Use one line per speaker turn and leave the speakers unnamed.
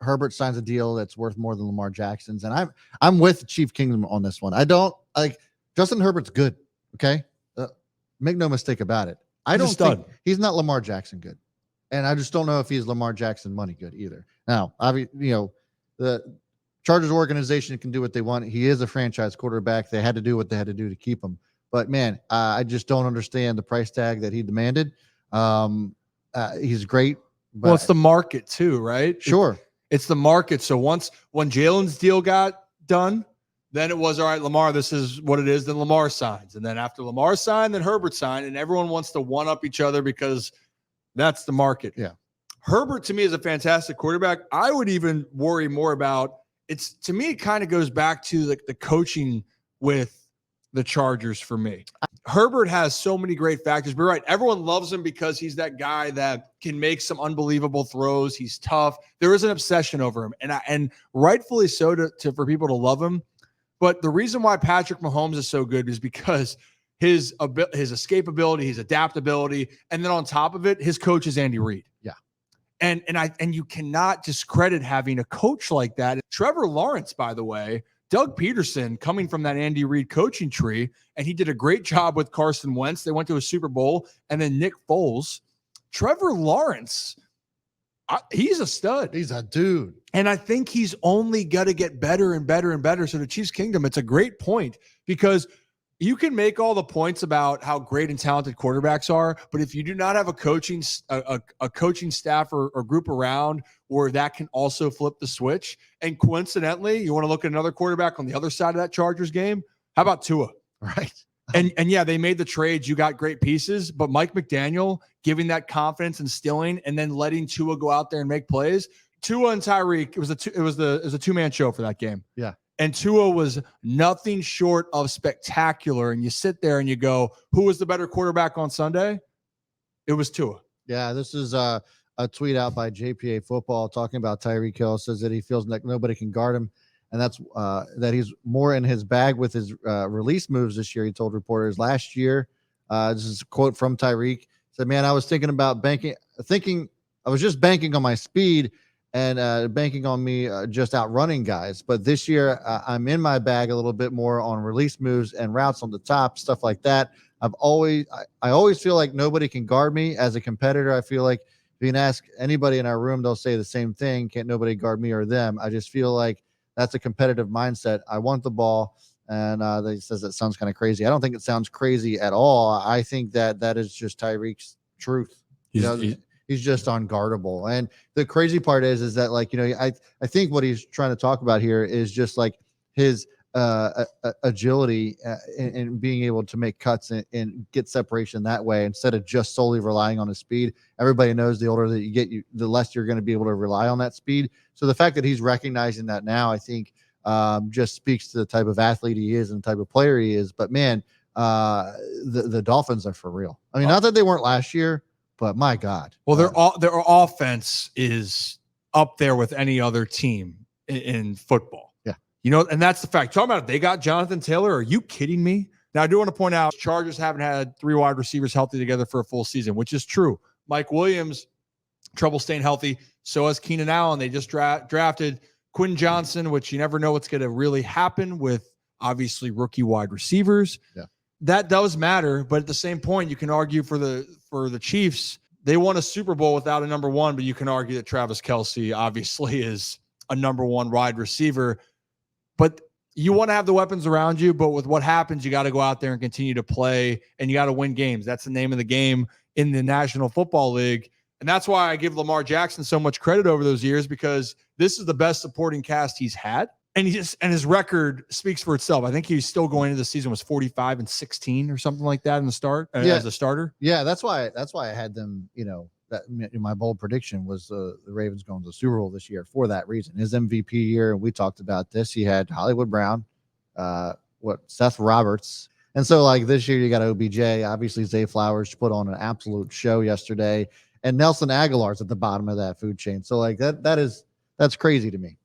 Herbert signs a deal that's worth more than Lamar Jackson's, and I'm with Chief Kingdom on this one. I don't like Justin Herbert's good. Okay, make no mistake about it. I don't think he's not Lamar Jackson good, and I just don't know if he's Lamar Jackson money good either. Now, obviously, the Chargers organization can do what they want. He is a franchise quarterback. They had to do what they had to do to keep him. But man, I just don't understand the price tag that he demanded. He's great. But
well, it's the market too, right?
Sure.
It's the market. So when Jalen's deal got done, then it was, all right, Lamar, this is what it is. Then Lamar signs. And then after Lamar signed, then Herbert signed. And everyone wants to one-up each other because that's the market.
Yeah.
Herbert, to me, is a fantastic quarterback. I would even worry more about to me, it kind of goes back to the coaching with the Chargers for me. Herbert has so many great factors. But right, everyone loves him because he's that guy that can make some unbelievable throws. He's tough. There is an obsession over him, and rightfully so for people to love him. But the reason why Patrick Mahomes is so good is because his escapability, his adaptability, and then on top of it, his coach is Andy Reid.
Yeah.
And you cannot discredit having a coach like that. Trevor Lawrence, by the way, Doug Peterson coming from that Andy Reid coaching tree, and he did a great job with Carson Wentz. They went to a Super Bowl, and then Nick Foles. Trevor Lawrence, he's a stud.
He's a dude.
And I think he's only got to get better and better and better. So the Chiefs Kingdom, it's a great point because you can make all the points about how great and talented quarterbacks are, but if you do not have a coaching staff or group around where that can also flip the switch, and coincidentally, you want to look at another quarterback on the other side of that Chargers game, how about Tua?
Right.
And yeah, they made the trades. You got great pieces, but Mike McDaniel giving that confidence, instilling, and then letting Tua go out there and make plays. Tua and Tyreek, it was a two-man show for that game.
Yeah.
And Tua was nothing short of spectacular. And you sit there and you go, who was the better quarterback on Sunday? It was Tua.
Yeah, this is a tweet out by JPA Football talking about Tyreek Hill. Says that he feels like nobody can guard him, and that's that he's more in his bag with his release moves this year. He told reporters last year. This is a quote from Tyreek. Said, "Man, I was thinking about I was just banking on my speed and banking on me just outrunning guys. But this year, I'm in my bag a little bit more on release moves and routes on the top, stuff like that. I always feel like nobody can guard me as a competitor. I feel like if you can ask anybody in our room, they'll say the same thing. Can't nobody guard me or them. I just feel like that's a competitive mindset. I want the ball." And they says that sounds kind of crazy. I don't think it sounds crazy at all. I think that is just Tyreek's truth. He's just unguardable. And the crazy part is that, like, I think what he's trying to talk about here is just like his agility and being able to make cuts and get separation that way instead of just solely relying on his speed. Everybody knows the older that you get, the less you're going to be able to rely on that speed. So the fact that he's recognizing that now, I think just speaks to the type of athlete he is and the type of player he is. But man, the Dolphins are for real. I mean, not that they weren't last year, but my God.
Well, their offense is up there with any other team in football.
Yeah.
And that's the fact. Talking about they got Jonathan Taylor. Are you kidding me? Now, I do want to point out Chargers haven't had 3 wide receivers healthy together for a full season, which is true. Mike Williams, trouble staying healthy. So has Keenan Allen. They just drafted Quinn Johnson, which you never know what's going to really happen with, obviously, rookie wide receivers.
Yeah.
That does matter, but at the same point, you can argue for the Chiefs. They won a Super Bowl without a number one, but you can argue that Travis Kelce obviously is a number one wide receiver. But you want to have the weapons around you, but with what happens, you got to go out there and continue to play, and you got to win games. That's the name of the game in the National Football League. And that's why I give Lamar Jackson so much credit over those years, because this is the best supporting cast he's had. And his record speaks for itself. I think he's still going into the season was 45-16 or something like that in the start as a starter.
Yeah, that's why I had them. That my bold prediction was the Ravens going to the Super Bowl this year for that reason. His MVP year, and we talked about this. He had Hollywood Brown, Seth Roberts, and so like this year you got OBJ. Obviously, Zay Flowers put on an absolute show yesterday, and Nelson Aguilar's at the bottom of that food chain. So like that's crazy to me.